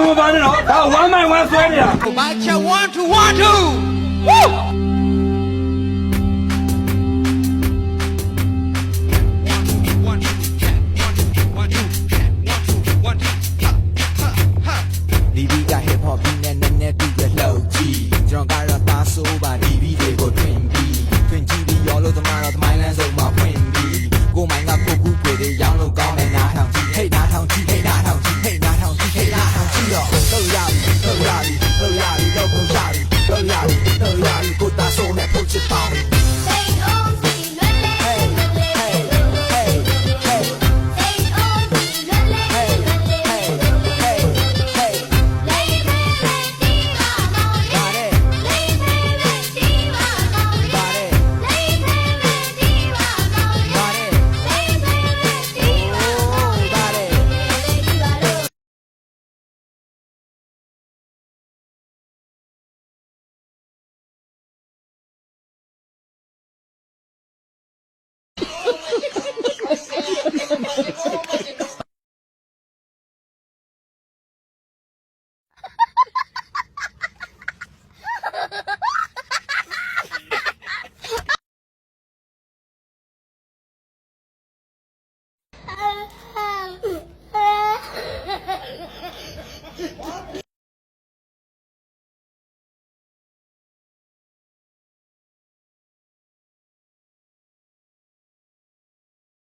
မပါနဲ့နော်ဒါ1 by 1ဆွဲနေတာ ဘာချက် 1 to 1 2 woo DB က hip hop ပြီးနဲ့နည်းနည်းတူရလှုပ်ကြည့်ကျွန်တော်ကတော့သားဆိုးပါ DB တွေကိုထွင်ပြီးရောလို့သမားတော့သမိုင်းလန်းဆုံးမှာဖွင့်ပြီးကိုမိုင်းကကိုကူတွေတွေရောင်းလို့ကောင်းတဲ့နားထောင်ကြည့်ဟိတ်နားထောင်ကြည့်ဟိတ်နားထောင်ကြည့်ဟိတ်နားထောင်ကြည့်ဟိတ်နားထောင်ကြည့်တော့လှုပ်ရပြီလှုပ်ရပြီလှုပ်ရပြီလှုပ်ဖို့ရပြီလှုပ်ရပြီလှုပ်ရပြီကိုသားဆိုးနဲ့ဖုတ်ချစ်ပေါင်း